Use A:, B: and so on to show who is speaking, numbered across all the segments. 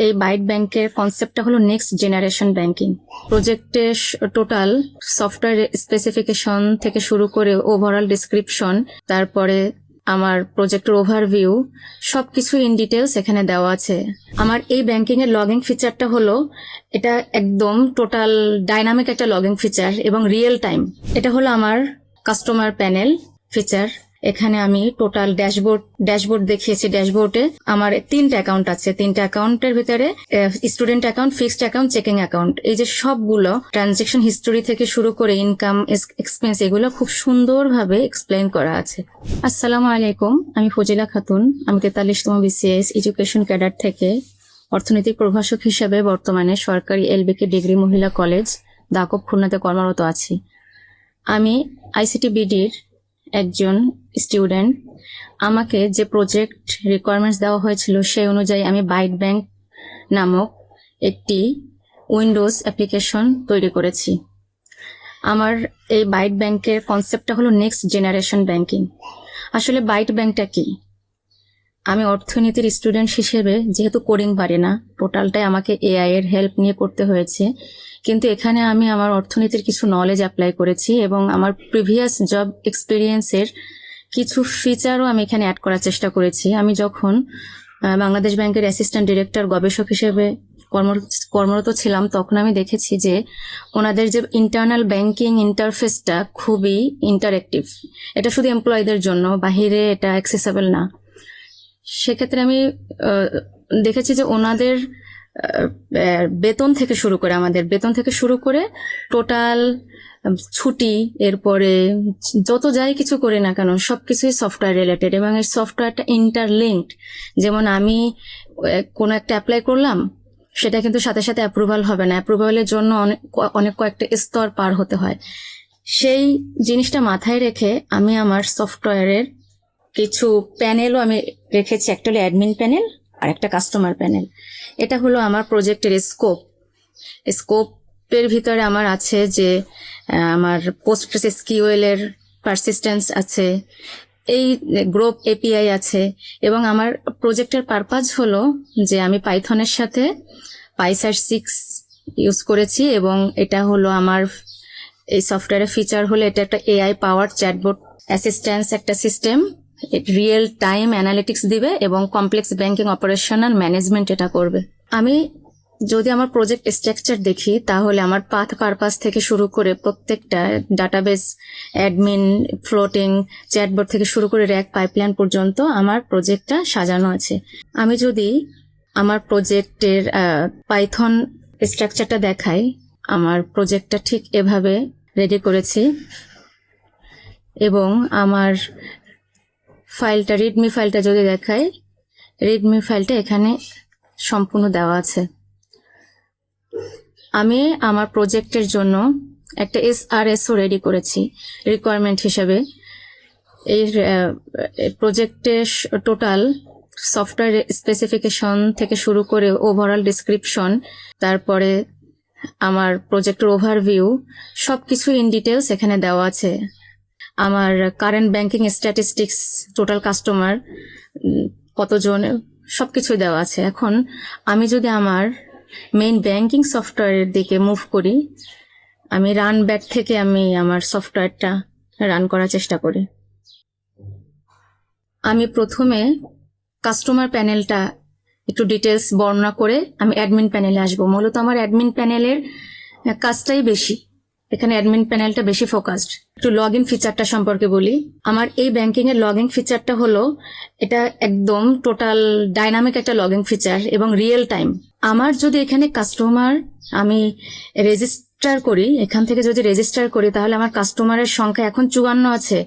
A: এই বাইট ব্যাংকের কনসেপ্টটা হলো নেক্সট জেনারেশন ব্যাংকিং। প্রজেক্টের টোটাল সফটওয়্যার স্পেসিফিকেশন থেকে শুরু করে ওভারঅল ডিসক্রিপশন, তারপরে আমার প্রজেক্টের ওভারভিউ, সবকিছু ইন ডিটেলস এখানে দেওয়া আছে। আমার এই ব্যাংকিং এর লগইন ফিচারটা হলো, এটা একদম টোটাল ডাইনামিক একটা লগইন ফিচার এবং রিয়েল টাইম। এটা হলো আমার কাস্টমার প্যানেল ফিচার। এখানে আমি টোটাল ড্যাশবোর্ড দেখিয়েছি। ড্যাশবোর্ডে আমার 3টা অ্যাকাউন্ট আছে। 3টা অ্যাকাউন্টের ভিতরে student account, fixed account, checking account, এই যে সবগুলো ট্রানজেকশন হিস্টোরি থেকে শুরু করে ইনকাম, এক্সপেন্স, এগুলো খুব সুন্দরভাবে এক্সপ্লেন করা আছে। আসসালামু আলাইকুম, আমি ফজিলা খাতুন। আমি 43তম বিসিএস এডুকেশন ক্যাডার থেকে অর্থনৈতিক প্রভাষক হিসেবে বর্তমানে সরকারি এলবিকে ডিগ্রি মহিলা কলেজ দাকব খুলনাতে কর্মরত আছি। আমি আইসিটি বিডির একজন স্টুডেন্ট। আমাকে যে প্রজেক্ট রিকোয়ারমেন্টস দেওয়া হয়েছিল সেই অনুযায়ী আমি বাইট ব্যাংক নামক একটি উইন্ডোজ অ্যাপ্লিকেশন তৈরি করেছি। আমার এই বাইট ব্যাংকের কনসেপ্টটা হলো নেক্সট জেনারেশন ব্যাংকিং। আসলে বাইট ব্যাংকটা কি? আমি অর্থনীতির স্টুডেন্ট হিসেবে যেহেতু কোডিং পারি না, টোটালটাই আমাকে এআই এর হেল্প নিয়ে করতে হয়েছে, কিন্তু এখানে আমি আমার অর্থনীতির কিছু নলেজ অ্যাপ্লাই করেছি এবং আমার প্রিভিয়াস জব এক্সপিরিয়েন্সের কিছু ফিচারও আমি এখানে অ্যাড করার চেষ্টা করেছি। আমি যখন বাংলাদেশ ব্যাংকের অ্যাসিস্ট্যান্ট ডিরেক্টর গবেষক হিসেবে কর্মরত ছিলাম, তখন আমি দেখেছি যে ওনাদের যে ইন্টারনাল ব্যাংকিং ইন্টারফেসটা খুবই ইন্টারেক্টিভ। এটা শুধু এমপ্লয়ীদের জন্য, বাহিরে এটা অ্যাক্সেসেবল না। সেক্ষেত্রে আমি দেখেছি যে ওনাদের বেতন থেকে শুরু করে টোটাল ছুটি, এরপরে যত যাই কিছু করি না কেন সবকিছুই সফটওয়্যার রিলেটেড এবং এই সফটওয়্যারটা ইন্টারলিঙ্কড। যেমন আমি কোনো একটা অ্যাপ্লাই করলাম, সেটা কিন্তু সাথে সাথে অ্যাপ্রুভাল হবে না। অ্যাপ্রুভালের জন্য অনেক কয়েকটা স্তর পার হতে হয়। সেই জিনিসটা মাথায় রেখে আমি আমার সফটওয়্যারের কিছু প্যানেলও আমি রেখেছি। একটা হলো অ্যাডমিন প্যানেল আর একটা কাস্টমার প্যানেল। এটা হলো আমার প্রজেক্টের স্কোপের ভিতরে আমার আছে যে আমার পোস্টগ্রেস এসকিউএল এর পারসিস্টেন্স আছে, এই গ্রুপ এপিআই আছে, এবং আমার প্রজেক্টের পারপাস হলো যে আমি পাইথনের সাথে পাইসার 6 ইউজ করেছি এবং এটা হলো আমার এই সফটওয়্যারের ফিচার হলো এটা একটা এআই পাওয়ার চ্যাটবট অ্যাসিস্ট্যান্স একটা সিস্টেম। রিয়েল টাইম অ্যানালিটিক্স দিবে এবং কমপ্লেক্স ব্যাংকিং অপারেশনাল ম্যানেজমেন্ট এটা করবে। আমি যদি আমার প্রজেক্ট স্ট্রাকচার দেখি, তাহলে আমার পারপাস থেকে শুরু করে প্রত্যেকটা ডাটাবেস, অ্যাডমিন, ফ্লোটিং, চ্যাটবট থেকে শুরু করে র্যাক পাইপলাইন পর্যন্ত আমার প্রজেক্টটা সাজানো আছে। আমি যদি আমার প্রজেক্টের পাইথন স্ট্রাকচারটা দেখাই, আমার প্রজেক্টটা ঠিক এভাবে রেডি করেছি এবং আমার ফাইলটা, রিডমি ফাইলটা যদি দেখাই, রিডমি ফাইলটা এখানে সম্পূর্ণ দেওয়া আছে। আমি আমার প্রজেক্টের জন্য একটা এসআরএসও রেডি করেছি রিকোয়ারমেন্ট হিসেবে। এই প্রজেক্টের টোটাল সফটওয়্যার স্পেসিফিকেশন থেকে শুরু করে ওভারঅল ডিসক্রিপশন, তারপরে আমার প্রজেক্টের ওভারভিউ, সবকিছু ইন ডিটেলস এখানে দেওয়া আছে। আমার current banking statistics, total customer কতজন, সবকিছু দেওয়া আছে। এখন আমি যদি আমার মেইন ব্যাংকিং সফটওয়্যারের দিকে মুভ করি, আমি রান ব্যাক থেকে আমি আমার সফটওয়্যারটা রান করার চেষ্টা করি। আমি প্রথমে কাস্টমার প্যানেলটা একটু ডিটেলস বর্ণনা করে আমি অ্যাডমিন প্যানেলে আসবো। মূলত আমার অ্যাডমিন প্যানেলের কাজটাই বেশি, এখানে অ্যাডমিন প্যানেলটা বেশি ফোকাসড। একটু লগ ইন ফিচারটা সম্পর্কে বলি। আমার এই ব্যাংকিং এর লগ ইন ফিচারটা হলো, এটা একদম টোটাল ডাইনামিক একটা লগ ইন ফিচার এবং রিয়েল টাইম। আমার যদি এখানে কাস্টমার আমি রেজিস্টার করি, এখান থেকে যদি রেজিস্টার করি, তাহলে আমার কাস্টমারের সংখ্যা এখন 54 আছে,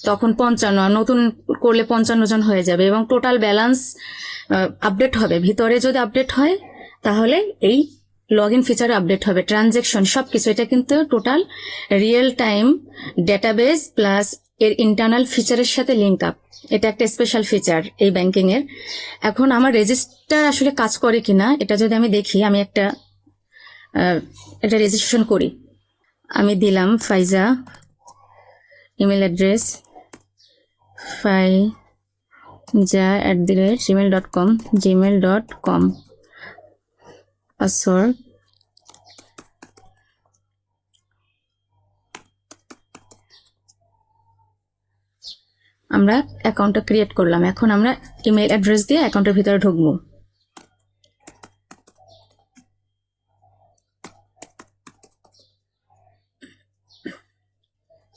A: তখন 55, নতুন করলে 55 জন হয়ে যাবে এবং টোটাল ব্যালেন্স আপডেট হবে। ভিতরে যদি আপডেট হয় তাহলে এই লগ ইন ফিচার আপডেট হবে, ট্রানজেকশন সবকিছু। এটা কিন্তু total real time database plus এর ইন্টারনাল ফিচারের সাথে লিঙ্ক আপ। এটা একটা স্পেশাল ফিচার এই ব্যাংকিং এর। এখন আমার রেজিস্টার আসলে কাজ করে কিনা এটা যদি আমি দেখি, আমি একটা রেজিস্ট্রেশন করি। আমি দিলাম ফাইজা, ইমেল অ্যাড্রেস faija@gmail.com। পাসওয়ার্ড, আমরা অ্যাকাউন্টটা ক্রিয়েট করলাম। এখন আমরা ইমেল অ্যাড্রেস দিয়ে অ্যাকাউন্টের ভিতরে ঢুকবো।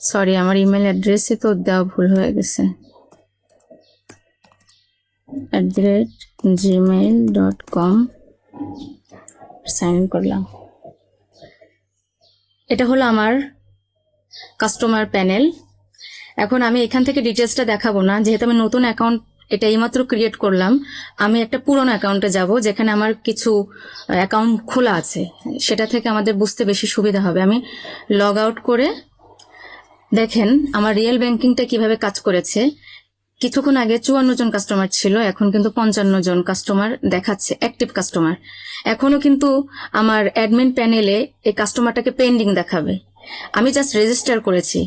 A: সরি, আমার ইমেল অ্যাড্রেসে তো দেওয়া ভুল হয়ে গেছে, @gmail.com সাইন ইন করলাম। এটা হলো আমার কাস্টমার প্যানেল। এখন আমি এখান থেকে ডিটেলসটা দেখাবো না, যেহেতু আমি নতুন অ্যাকাউন্ট এটা এইমাত্র ক্রিয়েট করলাম। আমি একটা পুরনো অ্যাকাউন্টে যাব, যেখানে আমার কিছু অ্যাকাউন্ট খোলা আছে, সেটা থেকে আমাদের বুঝতে বেশি সুবিধা হবে। আমি লগ আউট করে দেখেন আমার রিয়েল ব্যাংকিংটা কিভাবে কাজ করেছে। কিছুক্ষণ আগে 54 জন কাস্টমার ছিল, এখন কিন্তু 55 জন কাস্টমার দেখাচ্ছে, অ্যাক্টিভ কাস্টমার। এখনো কিন্তু আমার অ্যাডমিন প্যানেলে এই কাস্টমারটাকে পেন্ডিং দেখাবে। আমি জাস্ট রেজিস্টার করেছি,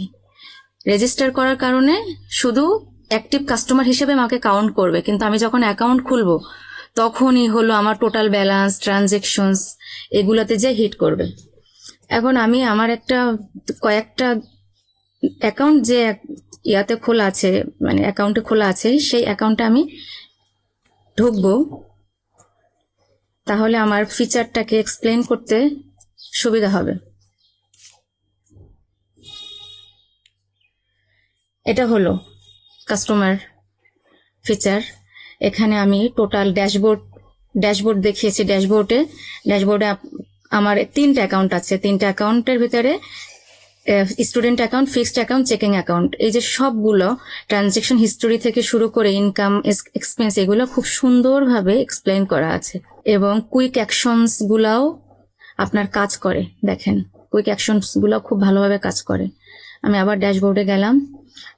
A: রেজিস্টার করার কারণে শুধু অ্যাক্টিভ কাস্টমার হিসেবে আমাকে কাউন্ট করবে, কিন্তু আমি যখন অ্যাকাউন্ট খুলবো তখনই হলো আমার টোটাল ব্যালেন্স, ট্রানজেকশনস এগুলাতে যে হিট করবে। এখন আমি আমার কয়েকটা অ্যাকাউন্ট যে ইয়াতে খোলা আছে, মানে অ্যাকাউন্টে খোলা আছে, সেই অ্যাকাউন্টে আমি ঢুকবো, তাহলে আমার ফিচারটাকে এক্সপ্লেন করতে সুবিধা হবে। এটা হলো কাস্টমার ফিচার। এখানে আমি টোটাল ড্যাশবোর্ড দেখিয়েছি। ড্যাশবোর্ডে আমার 3টা অ্যাকাউন্ট আছে। 3টা অ্যাকাউন্টের ভিতরে student account, fixed account, checking account, এই যে সবগুলো ট্রানজেকশন হিস্টোরি থেকে শুরু করে ইনকাম, এক্সপেন্স, এগুলো খুব সুন্দরভাবে এক্সপ্লেন করা আছে। এবং কুইক অ্যাকশনস গুলাও আপনার কাজ করে। দেখেন, কুইক অ্যাকশনস গুলো খুব ভালোভাবে কাজ করে। আমি আবার ড্যাশবোর্ডে গেলাম,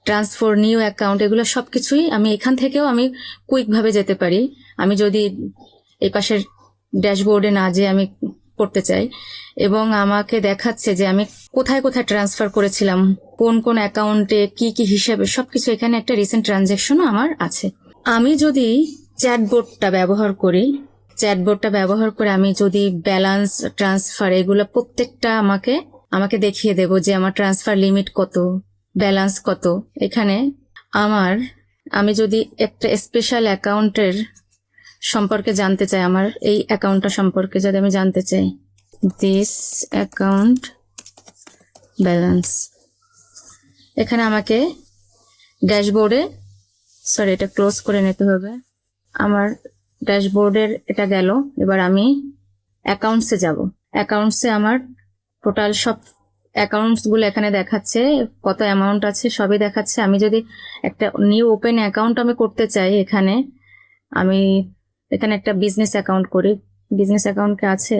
A: ট্রান্সফার, নিউ অ্যাকাউন্ট, এগুলো সবকিছুই আমি এখান থেকেও আমি কুইক ভাবে যেতে পারি। আমি যদি এই পাশের ড্যাশবোর্ডে না যেয়ে আমি করতে চাই, এবং আমাকে দেখাচ্ছে যে আমি কোথায় কোথায় ট্রান্সফার করেছিলাম, কোন কোন অ্যাকাউন্টে কি কি হিসাবে, সবকিছু এখানে একটা রিসেন্ট ট্রানজেকশনও আমার আছে। আমি যদি চ্যাটবোর্ডটা ব্যবহার করে আমি যদি ব্যালেন্স, ট্রান্সফার, এগুলো প্রত্যেকটা আমাকে দেখিয়ে দেব যে আমার ট্রান্সফার লিমিট কত, ব্যালেন্স কত। এখানে আমি যদি একটা স্পেশাল অ্যাকাউন্টের সম্পর্কে জানতে চাই, আমার এই অ্যাকাউন্টটা সম্পর্কে যদি আমি জানতে চাই, দিস অ্যাকাউন্ট ব্যালেন্স, এখানে আমাকে ড্যাশবোর্ডে, সরি এটা ক্লোজ করে নিতে হবে, আমার ড্যাশবোর্ডের এটা গেল। এবার আমি অ্যাকাউন্টসে যাব। অ্যাকাউন্টসে আমার টোটাল সব অ্যাকাউন্টস গুলো এখানে দেখাচ্ছে, কত অ্যামাউন্ট আছে সবই দেখাচ্ছে। আমি যদি একটা নিউ ওপেন অ্যাকাউন্ট আমি করতে চাই, আমি এখানে একটা বিজনেস অ্যাকাউন্ট করি। বিজনেস অ্যাকাউন্ট কে আছে?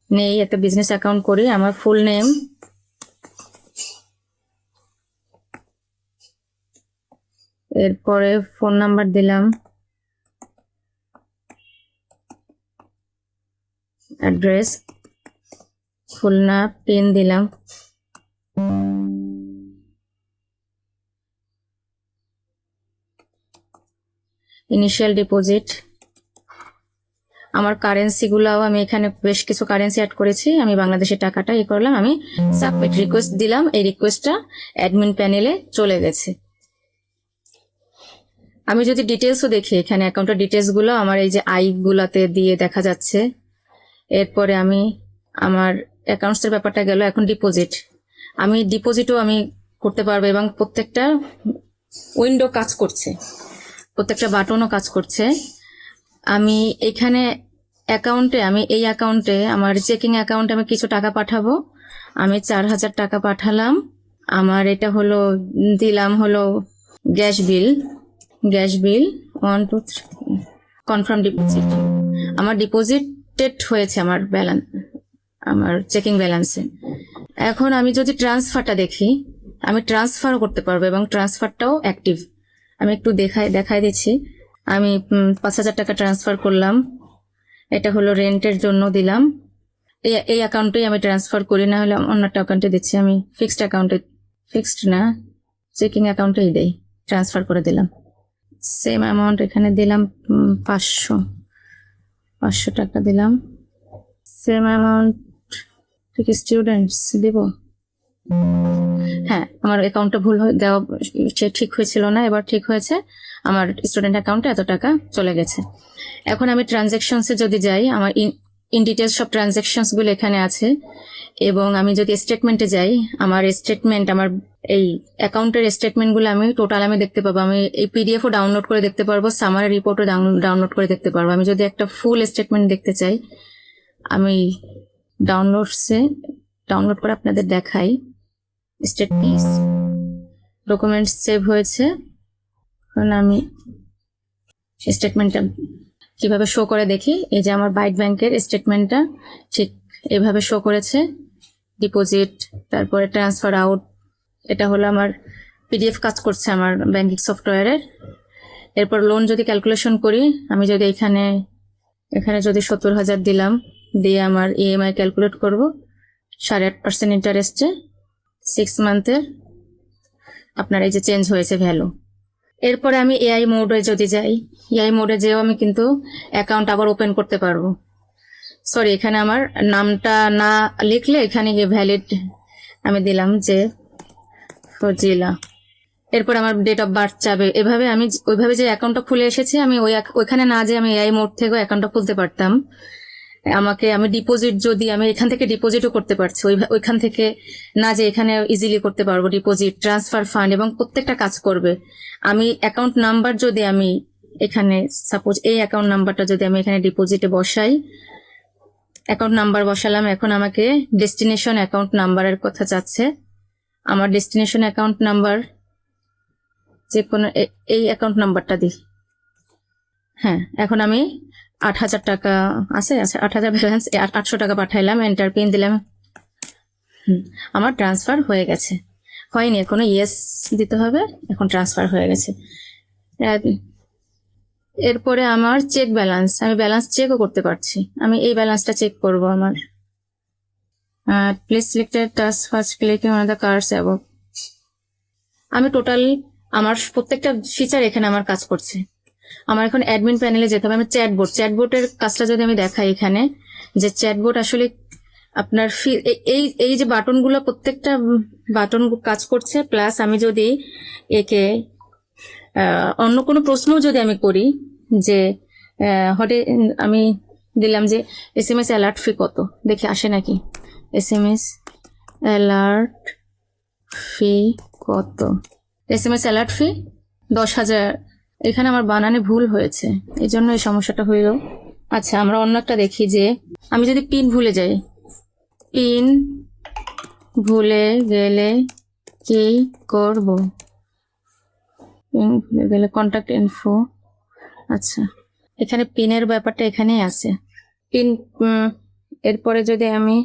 A: নেই। একটা বিজনেস অ্যাকাউন্ট করি। আমার ফুল নেম, এরপরে ফোন নাম্বার দিলাম, অ্যাড্রেস, খুলনা, পিন দিলাম, ইনিশিয়াল ডিপোজিট, আমার কারেন্সি গুলাও আমি এখানে বেশ কিছু কারেন্সি অ্যাড করেছি। আমি বাংলাদেশের টাকাটা করলাম, আমি সাবমিট রিকোয়েস্ট দিলাম। এই রিকোয়েস্টটা অ্যাডমিন প্যানেলে চলে গেছে। আমি যদি ডিটেলসও দেখি, এখানে অ্যাকাউন্টের ডিটেলস গুলো আমার এই যে গুলাতে দিয়ে দেখা যাচ্ছে। এরপরে আমি আমার অ্যাকাউন্টসের ব্যাপারটা গেল। এখন ডিপোজিটও আমি করতে পারবো, এবং প্রত্যেকটা উইন্ডো কাজ করছে, প্রত্যেকটা বাটনও কাজ করছে। আমি এখানে এই অ্যাকাউন্টে আমার চেকিং অ্যাকাউন্টে আমি কিছু টাকা পাঠাবো। আমি 4000 টাকা পাঠালাম। আমার এটা দিলাম গ্যাস বিল 1 2 3, কনফার্ম ডিপোজিট। আমার ডিপোজিটেড হয়েছে আমার চেকিং ব্যালেন্সে। এখন আমি যদি ট্রান্সফারটা দেখি, আমি ট্রান্সফারও করতে পারবো, এবং ট্রান্সফারটাও অ্যাক্টিভ। আমি একটু দেখাই দিচ্ছি। আমি 5000 টাকা ট্রান্সফার করলাম। এটা রেন্টের জন্য দিলাম। এই অ্যাকাউন্টেই আমি ট্রান্সফার করি, না হলে অন্য একটা অ্যাকাউন্টে দিচ্ছি। আমি চেকিং অ্যাকাউন্টেই দেই, ট্রান্সফার করে দিলাম। সেম অ্যামাউন্ট এখানে দিলাম, 500 টাকা দিলাম, সেম অ্যামাউন্ট ঠিক স্টুডেন্টস দিব। হ্যাঁ, আমার অ্যাকাউন্টটা ভুল দেওয়া সে ঠিক হয়েছিল না, এবার ঠিক হয়েছে। আমার স্টুডেন্ট অ্যাকাউন্টে এত টাকা চলে গেছে। এখন আমি ট্রানজ্যাকশনসে যদি যাই, আমার ইন ডিটেলস সব ট্রানজ্যাকশনস গুলো এখানে আছে। এবং আমি যদি স্টেটমেন্টে যাই, আমার স্টেটমেন্ট, আমার এই অ্যাকাউন্টের স্টেটমেন্ট গুলো আমি টোটাল আমি দেখতে পাবো। আমি এই পিডিএফও ডাউনলোড করে দেখতে পারবো, সামারি রিপোর্টও ডাউনলোড করে দেখতে পারবো। আমি যদি একটা ফুল স্টেটমেন্ট দেখতে চাই, আমি ডাউনলোড করে আপনাদের দেখাই। স্টেটমেন্টস ডকুমেন্টস সেভ হয়েছে। কারণ আমি স্টেটমেন্টটা কিভাবে শো করে দেখি। এই যে আমার বাইট ব্যাংকের স্টেটমেন্টটা ঠিক এভাবে শো করেছে। ডিপোজিট, তারপরে ট্রান্সফার আউট, এটা হলো আমার পিডিএফ কাজ করছে আমার ব্যাংকিং সফটওয়্যারের। এরপর লোন যদি ক্যালকুলেশন করি, আমি যদি এখানে যদি 70,000 দিলাম, দিয়ে আমার ইএমআই ক্যালকুলেট করব 8.5% ইন্টারেস্টে 6 মান্থের। আপনার এই যে চেঞ্জ হয়েছে ভ্যালু। এরপরে আমি এআই মোডে যদি যাই, এআই মোডে যেও আমি কিন্তু অ্যাকাউন্ট আবার ওপেন করতে পারবো। সরি, এখানে আমার নামটা না লিখলে এখানে গিয়ে ভ্যালিড আমি দিলাম যে ফজিলা। এরপর আমার ডেট অফ বার্থ চাবে। এভাবে আমি ওইভাবে যে অ্যাকাউন্টটা খুলে এসেছি, আমি ওইখানে না যে আমি এআই মোড থেকেও অ্যাকাউন্টটা খুলতে পারতাম। আমি ডিপোজিট যদি আমি এখান থেকে ডিপোজিটও করতে পারছি, ওইখান থেকে না যে এখানে ইজিলি করতে পারবো ডিপোজিট, ট্রান্সফার, ফান্ড এবং প্রত্যেকটা কাজ করবে। আমি অ্যাকাউন্ট নাম্বার যদি আমি এখানে সাপোজ এই অ্যাকাউন্ট নাম্বারটা যদি আমি এখানে ডিপোজিটে বসাই, অ্যাকাউন্ট নাম্বার বসালাম। এখন আমাকে ডেস্টিনেশন অ্যাকাউন্ট নাম্বারের কথা চাচ্ছে। আমার ডেস্টিনেশন অ্যাকাউন্ট নাম্বার যে কোনো এই অ্যাকাউন্ট নাম্বারটা দিই। হ্যাঁ, এখন আমি 8,000 টাকা আছে, 8,000 ব্যালেন্স, 800 টাকা পাঠাইলাম, এন্টার পিন দিলাম। আমার ট্রান্সফার হয়ে গেছে। হয়নি এখনো, ইয়েস দিতে হবে। এখন ট্রান্সফার হয়ে গেছে। এরপরে আমার চেক ব্যালেন্স, আমি ব্যালেন্স চেকও করতে পারছি। আমি এই ব্যালেন্সটা চেক করব। আমার please selected task first clicking on the cards above. আমি টোটাল আমার প্রত্যেকটা ফিচার এখানে আমার কাজ করছে। আমার এখন অ্যাডমিন প্যানেলে যেতে হবে। আমি চ্যাটবোটের কাজটা যদি আমি দেখাই এখানে, যে চ্যাটবোট আসলে আপনার এই যে বাটনগুলো, প্রত্যেকটা বাটন কাজ করছে। প্লাস আমি যদি একে অন্য কোনো প্রশ্নও যদি আমি করি, যে আমি দিলাম যে SMS অ্যালার্ট ফি কত, দেখি আসে নাকি। SMS অ্যালার্ট ফি কত? SMS অ্যালার্ট ফি 10,000। এখানে আমার বানানে ভুল হয়েছে, এই জন্য এই সমস্যাটা হইল। আচ্ছা, আমরা অন্য একটা দেখি, যে আমি যদি পিন ভুলে যাই, পিন ভুলে গেলে কি করব? পিন ভুলে গেলে কন্ট্যাক্ট ইনফো। আচ্ছা, এখানে পিনের ব্যাপারটা এখানেই আছে। পিন এরপরে যদি আমি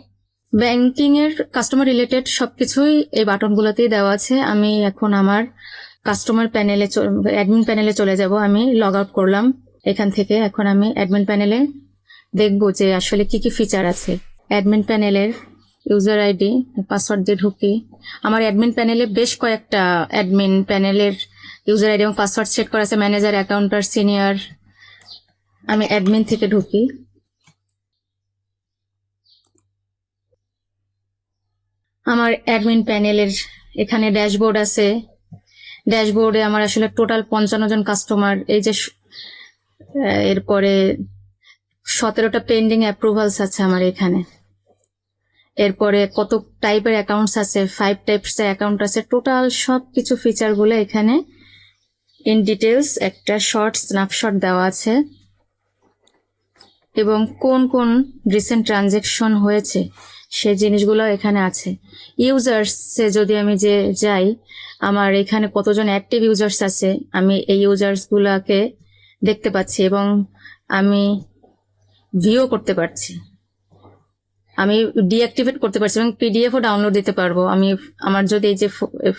A: ব্যাংকিং এর কাস্টমার রিলেটেড সবকিছুই এই বাটনগুলোতেই দেওয়া আছে। আমি এখন আমার কাস্টমার প্যানেলে, অ্যাডমিন প্যানেলে চলে যাব। আমি লগ আউট করলাম এখান থেকে। এখন আমি অ্যাডমিন প্যানেলে দেখবো যে আসলে কি কি ফিচার আছে। অ্যাডমিন প্যানেলের ইউজার আইডি, পাসওয়ার্ড দিয়ে ঢুকি। আমার অ্যাডমিন প্যানেলে বেশ কয়েকটা অ্যাডমিন প্যানেলের ইউজার আইডি এবং পাসওয়ার্ড সেট করা আছে। Manager, accountant, senior. আমি অ্যাডমিন থেকে ঢুকি। আমার অ্যাডমিন প্যানেলের এখানে ড্যাশবোর্ড আছে। ড্যাশবোর্ডে আমার আসলে টোটাল 55 জন কাস্টমার। এই যে এরপরে 17টা পেন্ডিং অ্যাপ্রুভালস আছে আমার এখানে। এরপরে কত টাইপের অ্যাকাউন্টস আছে, 5 টাইপস অ্যাকাউন্ট আছে। টোটাল সব কিছু ফিচার গুলো এখানে ইন ডিটেলস একটা শর্ট স্ন্যাপশট দেওয়া আছে। এবং কোন কোন রিসেন্ট ট্রানজেকশন হয়েছে সেই জিনিসগুলো এখানে আছে। ইউজার্সে যদি আমি যাই, আমার এখানে কতজন অ্যাক্টিভ ইউজার্স আছে আমি এই ইউজার্স গুলাকে দেখতে পাচ্ছি এবং আমি ভিউ করতে পারছি। আমি ডিঅ্যাক্টিভেট করতে পারছি এবং পিডিএফও ডাউনলোড দিতে পারবো। আমার যদি এই যে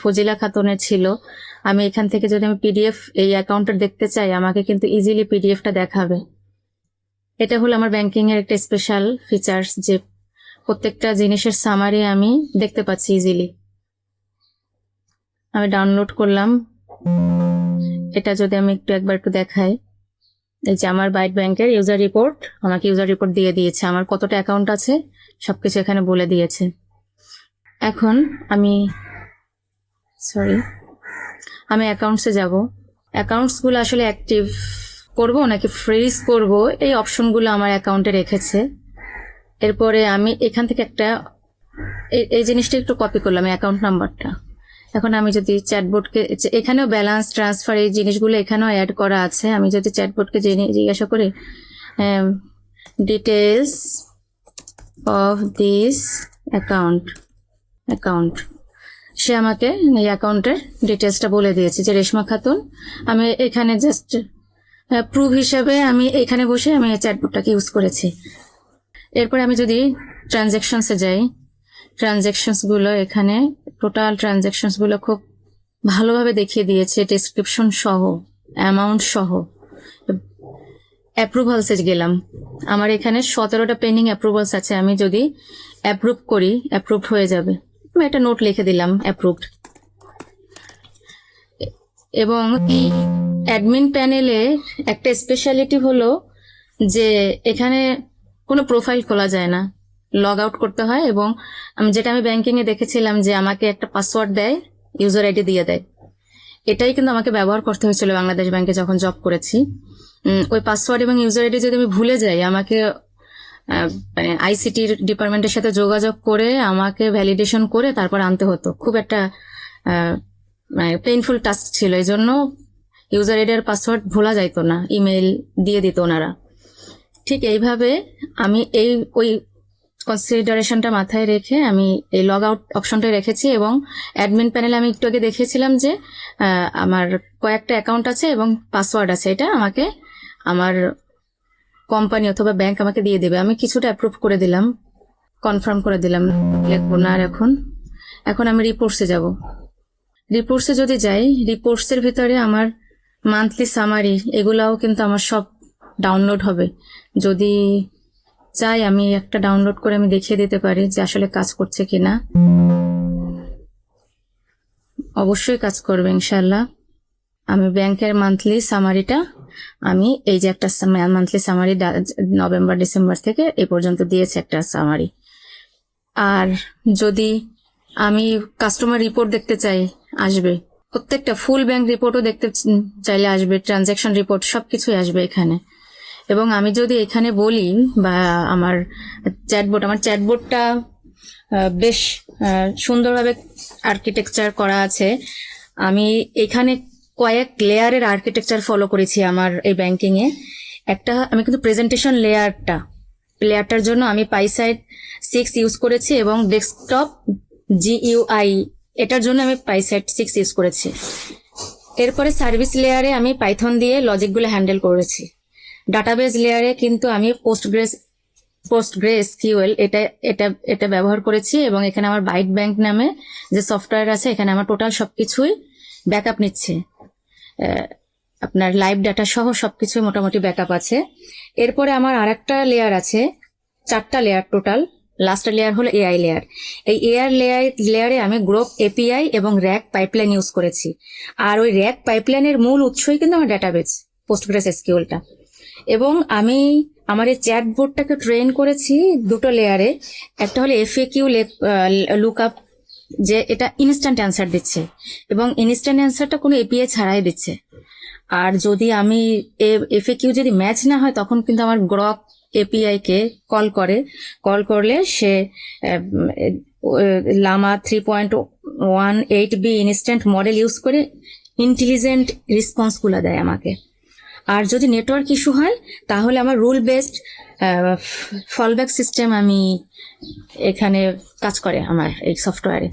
A: ফজিলা খাতুনের ছিল, আমি এখান থেকে যদি আমি পিডিএফ এই অ্যাকাউন্টটা দেখতে চাই, আমাকে কিন্তু ইজিলি পিডিএফটা দেখাবে। এটা হলো আমার ব্যাংকিং এর একটা স্পেশাল ফিচার্স, যে প্রত্যেকটা জিনিসের সামারি আমি দেখতে পাচ্ছি ইজিলি। আমি ডাউনলোড করলাম। এটা যদি আমি একবার একটু দেখাই, এই যে আমার বাইট ব্যাংকের ইউজার রিপোর্ট, আমাকে ইউজার রিপোর্ট দিয়ে দিয়েছে, আমার কতটা অ্যাকাউন্ট আছে সবকিছু এখানে বলে দিয়েছে। এখন আমি অ্যাকাউন্টসে যাব। অ্যাকাউন্টসগুলো আসলে অ্যাক্টিভ করব নাকি ফ্রিজ করব, এই অপশনগুলো আমার অ্যাকাউন্টে রেখেছে। এরপরে আমি এখান থেকে একটা এই জিনিসটা একটু কপি করলাম, অ্যাকাউন্ট নাম্বারটা। এখন আমি যদি চ্যাটবোর্ডকে, এখানেও ব্যালেন্স ট্রান্সফার এই জিনিসগুলো এখানেও অ্যাড করা আছে, আমি যদি চ্যাটবোর্ডকে জিজ্ঞাসা করি ডিটেলস অফ দিস অ্যাকাউন্ট, সে আমাকে এই অ্যাকাউন্টের ডিটেলসটা বলে দিয়েছে যে রেশমা খাতুন। আমি এখানে জাস্ট প্রুফ হিসাবে আমি এখানে বসে আমি চ্যাটবোর্ডটাকে ইউজ করেছি। এরপরে আমি যদি ট্রানজ্যাকশনসে যাই, ট্রানজ্যাকশনসগুলো এখানে টোটাল ট্রানজ্যাকশনসগুলো খুব ভালোভাবে দেখিয়ে দিয়েছে, ডেসক্রিপশন সহ, অ্যামাউন্ট সহ। অ্যাপ্রুভালসে গেলাম, আমার এখানে 17টা পেন্ডিং অ্যাপ্রুভালস আছে। আমি যদি অ্যাপ্রুভ করি, অ্যাপ্রুভড হয়ে যাবে। আমি একটা নোট লিখে দিলাম অ্যাপ্রুভড। এবং অ্যাডমিন প্যানেলে একটা স্পেশালিটি হলো যে এখানে কোনো প্রোফাইল খোলা যায় না, লগ আউট করতে হয়। এবং আমি ব্যাংকিং এ দেখেছিলাম যে আমাকে একটা পাসওয়ার্ড দেয়, ইউজার আইডি দিয়ে দেয়। এটাই কিন্তু আমাকে ব্যবহার করতে হয়েছিল বাংলাদেশ ব্যাংকে যখন জব করেছি। ওই পাসওয়ার্ড এবং ইউজার আইডি যদি আমি ভুলে যাই, আমাকে মানে আইসিটির ডিপার্টমেন্টের সাথে যোগাযোগ করে আমাকে ভ্যালিডেশন করে তারপর আনতে হতো। খুব একটা মানে পেইনফুল টাস্ক ছিল। এই জন্য ইউজার আইডি আর পাসওয়ার্ড ভোলা যাইতো না, ইমেল দিয়ে দিত ওনারা। ঠিক এইভাবে আমি ওই কনসিডারেশনটা মাথায় রেখে আমি এই লগ আউট অপশনটা রেখেছি। এবং অ্যাডমিন প্যানেলে আমি একটু আগে দেখেছিলাম যে আমার কয়েকটা অ্যাকাউন্ট আছে এবং পাসওয়ার্ড আছে, এটা আমাকে আমার কোম্পানি অথবা ব্যাংক আমাকে দিয়ে দেবে। আমি কিছুটা অ্যাপ্রুভ করে দিলাম, কনফার্ম করে দিলাম, লিখবো না। আর এখন আমি রিপোর্টসে যাব। রিপোর্টসে যদি যাই, রিপোর্টসের ভিতরে আমার মান্থলি সামারি এগুলাও কিন্তু আমার সব ডাউনলোড হবে। যদি চাই আমি একটা ডাউনলোড করে আমি দেখিয়ে দিতে পারি যে আসলে কাজ করছে কিনা। অবশ্যই কাজ করবে ইনশাল্লাহ। আমি ব্যাংকের মান্থলি সামারিটা, আমি এই যে একটা মান্থলি সামারি নভেম্বর ডিসেম্বর থেকে এই পর্যন্ত দিয়েছে একটা সামারি। আর যদি আমি কাস্টমার রিপোর্ট দেখতে চাই, আসবে। প্রত্যেকটা ফুল ব্যাংক রিপোর্টও দেখতে চাইলে আসবে, ট্রানজ্যাকশন রিপোর্ট সবকিছুই আসবে এখানে। এবং আমি যদি এখানে বলি বা আমার চ্যাটবোর্ডটা বেশ সুন্দরভাবে আর্কিটেকচার করা আছে। আমি এখানে কয়েক লেয়ারের আর্কিটেকচার ফলো করেছি আমার এই ব্যাংকিং এ। আমি কিন্তু প্রেজেন্টেশন লেয়ারটার জন্য আমি পাইসাইট 6 ইউজ করেছি এবং ডেস্কটপ GUI এটার জন্য আমি পাইসাইট 6 ইউজ করেছি। এরপরে সার্ভিস লেয়ারে আমি পাইথন দিয়ে লজিকগুলো হ্যান্ডেল করেছি। ডাটাবেজ লেয়ারে কিন্তু আমি PostgreSQL এটা ব্যবহার করেছি। এবং এখানে আমার বাইট ব্যাংক নামে যে সফটওয়্যার আছে, এখানে আমার টোটাল সবকিছুই ব্যাকআপ নিচ্ছে, আপনার লাইভ ডাটা সহ সবকিছুই মোটামুটি ব্যাকআপ আছে। এরপরে আমার আরেকটা লেয়ার আছে, 4টা লেয়ার টোটাল। লাস্ট লেয়ার হলো AI লেয়ার। এই লেয়ারে আমি গ্রোপ API এবং র্যাক পাইপলাইন ইউজ করেছি। আর ওই র্যাক পাইপলাইনের মূল উৎসই কিন্তু আমার ডাটাবেজ PostgreSQLটা। এবং আমি আমার এই চ্যাটবোর্ডটাকে ট্রেন করেছি 2টো লেয়ারে। একটা হলো FAQ লুকআপ, যে এটা ইনস্ট্যান্ট অ্যান্সার দিচ্ছে এবং ইনস্ট্যান্ট অ্যান্সারটা কোনো API ছাড়াই দিচ্ছে। আর যদি আমি FAQ যদি ম্যাচ না হয়, তখন কিন্তু আমার গ্রক API কে কল করলে সে Llama 3.18B instant model use করে ইন্টেলিজেন্ট রেসপন্সগুলো দেয় আমাকে। আর যদি নেটওয়ার্ক ইস্যু হয়, তাহলে আমার রুল বেসড ফলব্যাক সিস্টেম এখানে কাজ করে আমার এই সফটওয়্যারে।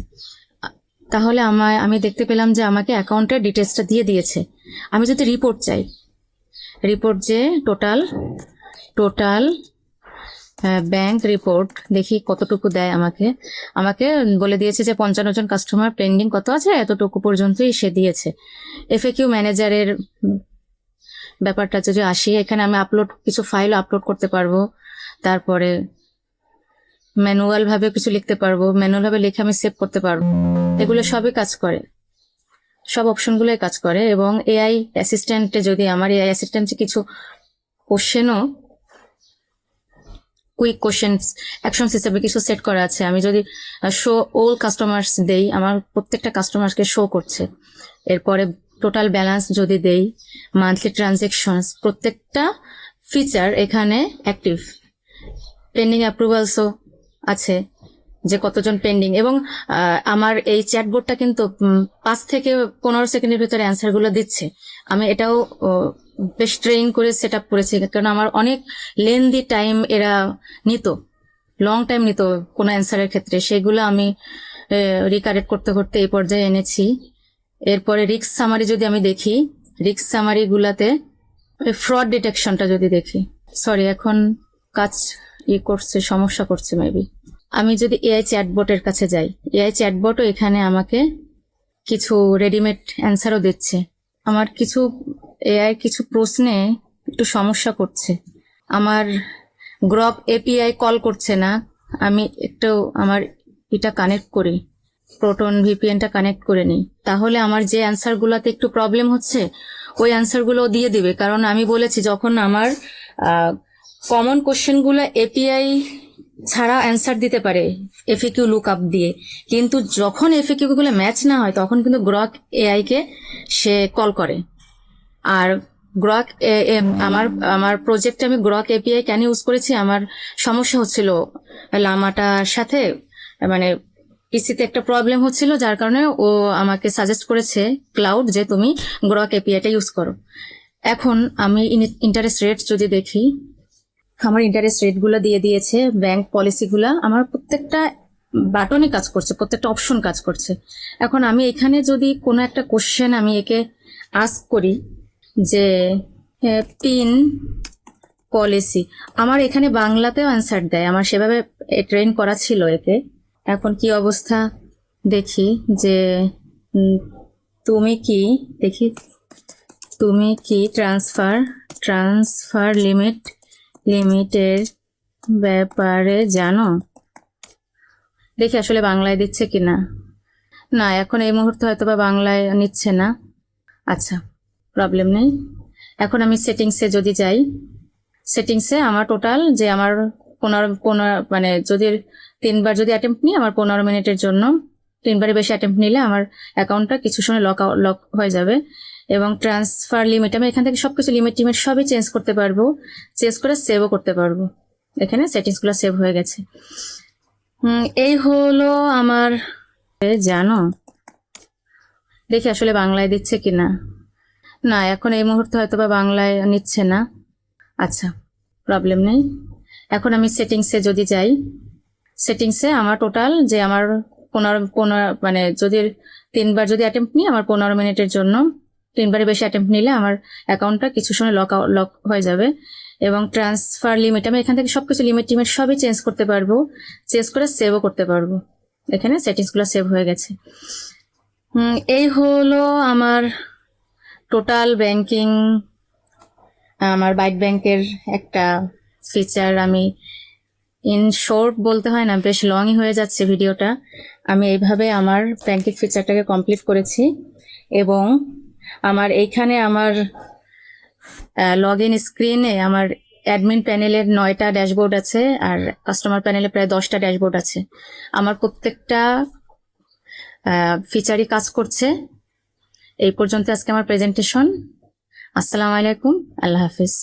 A: তাহলে আমি দেখতে পেলাম যে আমাকে অ্যাকাউন্টের ডিটেলসটা দিয়ে দিয়েছে। আমি যদি রিপোর্ট চাই, রিপোর্ট যে টোটাল ব্যাংক রিপোর্ট দেখি কতটুকু দেয় আমাকে বলে দিয়েছে যে 55 জন কাস্টমার পেন্ডিং কত আছে, এতটুকু পর্যন্তই সে দিয়েছে। FAQ ম্যানেজারের ব্যাপারটা যদি আসি, এখানে আমি কিছু ফাইল আপলোড করতে পারবো। তারপরে ম্যানুয়াল ভাবে কিছু লিখতে পারবো, ম্যানুয়াল ভাবে লিখে আমি সেভ করতে পারবো। এগুলো সবই কাজ করে, সব অপশনগুলোই কাজ করে। এবং AI অ্যাসিস্ট্যান্টে যদি আমার AI অ্যাসিস্ট্যান্টে কিছু কোশ্চেনও কুইক কোশ্চেন্স অ্যাকশনস হিসেবে কিছু সেট করা আছে। আমি যদি শো অল কাস্টমার্স দেই, আমার প্রত্যেকটা কাস্টমারকে শো করছে। এরপরে টোটাল ব্যালেন্স যদি দেই, মান্থলি ট্রানজেকশনস, প্রত্যেকটা ফিচার এখানে অ্যাক্টিভ। পেন্ডিং অ্যাপ্রুভালসও আছে, যে কতজন পেন্ডিং। এবং আমার এই চ্যাটবোর্ডটা কিন্তু 5 থেকে 15 সেকেন্ডের ভিতরে অ্যান্সারগুলো দিচ্ছে। আমি এটাও বেশ ট্রেন করে সেট আপ করেছি, কারণ আমার অনেক লেন্দি টাইম এরা নিত, লং টাইম নিত কোনো অ্যান্সারের ক্ষেত্রে। সেগুলো আমি রিকারেক্ট করতে করতে এই পর্যায়ে এনেছি। এরপরে রিস্ক সামারি যদি আমি দেখি, রিস্ক সামারি গুলাতে ফ্রড ডিটেকশনটা যদি দেখি, সরি এখন কাজ করছে, সমস্যা করছে মেবি। আমি যদি এআই চ্যাটবটের কাছে যাই, এআই চ্যাটবটও এখানে আমাকে কিছু রেডিমেড অ্যান্সারও দিচ্ছে। আমার কিছু এআই কিছু প্রশ্নে একটু সমস্যা করছে, আমার গ্রক এপিআই কল করছে না। আমি একটু আমার এটা কানেক্ট করি, প্রোটন ভিপিএনটা কানেক্ট করে নিই, তাহলে আমার যে অ্যান্সারগুলোতে একটু প্রবলেম হচ্ছে ওই অ্যান্সারগুলো দিয়ে দিবে। কারণ আমি বলেছি, যখন আমার কমন কোশ্চেনগুলো এপিআই ছাড়া অ্যান্সার দিতে পারে এফএকিউ লুক আপ দিয়ে, কিন্তু যখন এফএকিউ গুলো ম্যাচ না হয় তখন কিন্তু গ্রক এআই কে সে কল করে। আর গ্রক আমার আমার প্রজেক্টে আমি গ্রক এপিআই কেন ইউজ করেছি, আমার সমস্যা হচ্ছিল লামাটার সাথে, মানে পিসিতে একটা প্রবলেম হচ্ছিল, যার কারণে ও আমাকে সাজেস্ট করেছে ক্লাউড যে তুমি গ্রক এপিআইটা ইউজ করো। এখন আমি ইন্টারেস্ট রেট যদি দেখি, আমার ইন্টারেস্ট রেটগুলো দিয়ে দিয়েছে, ব্যাংক পলিসিগুলা আমার প্রত্যেকটা বাটনে কাজ করছে, প্রত্যেকটা অপশন কাজ করছে। এখন আমি এখানে যদি কোনো একটা কোশ্চেন আমি একে আস্ক করি যে পিন পলিসি, আমার এখানে বাংলাতেও অ্যান্সার দেয়, আমার সেভাবে ট্রেন করা ছিল একে। এখন কি অবস্থা দেখি যে তুমি কি দেখি, তুমি কি ট্রান্সফার লিমিটের ব্যাপারে জানো? দেখি আসলে বাংলায় দিচ্ছে কিনা। না, এখন এই মুহূর্তে হয়তো বা বাংলায় নিচ্ছে না। আচ্ছা, প্রবলেম নেই। এখন আমি সেটিংসে যদি যাই, সেটিংসে আমার টোটাল যে আমার 15 মানে যদি 3বার যদি অ্যাটেম্প্ট নিই, আমার 15 মিনিটের জন্য, 3বারের বেশি অ্যাটেম্প্ট নিলে আমার অ্যাকাউন্টটা কিছু সময় লক হয়ে যাবে। এবং ট্রান্সফার লিমিট, আমি এখান থেকে সবকিছু লিমিট টিমিট সবই চেঞ্জ করতে পারবো, চেঞ্জ করে সেভও করতে পারবো। এখানে সেটিংসগুলো সেভ হয়ে গেছে। এই হলো আমার, জানো দেখি আসলে বাংলায় দিচ্ছে কিনা। না, এখন এই মুহূর্তে হয়তো বা বাংলায় নিচ্ছে না। আচ্ছা, প্রবলেম নেই। এখন আমি সেটিংসে যদি যাই, সেটিংসে আমার টোটাল যে আমার 15 মানে যদি 3বার যদি অ্যাটেম্প্ট নিই, আমার 15 মিনিটের জন্য, 3বারের বেশি অ্যাটেম্প্ট নিলে আমার অ্যাকাউন্টটা কিছু সময় লক হয়ে যাবে। এবং ট্রান্সফার লিমিট, আমি এখান থেকে সবকিছু লিমিট টিমিট সবই চেঞ্জ করতে পারবো, চেঞ্জ করে সেভও করতে পারবো। এখানে সেটিংসগুলো সেভ হয়ে গেছে। এই হলো আমার টোটাল ব্যাংকিং, আমার বাইট ব্যাংকের একটা ফিচার। আমি ইন শর্ট বলতে হয় না, বেশ লংই হয়ে যাচ্ছে ভিডিওটা। আমি এইভাবে আমার ব্যাংকিং ফিচারটাকে কমপ্লিট করেছি। এবং আমার এইখানে আমার লগ ইন স্ক্রিনে আমার অ্যাডমিন প্যানেলের 9টা ড্যাশবোর্ড আছে, আর কাস্টমার প্যানেলে প্রায় 10টা ড্যাশবোর্ড আছে। আমার প্রত্যেকটা ফিচারই কাজ করছে। এই পর্যন্ত আজকে আমার প্রেজেন্টেশন। আসসালামু আলাইকুম, আল্লাহ হাফিজ।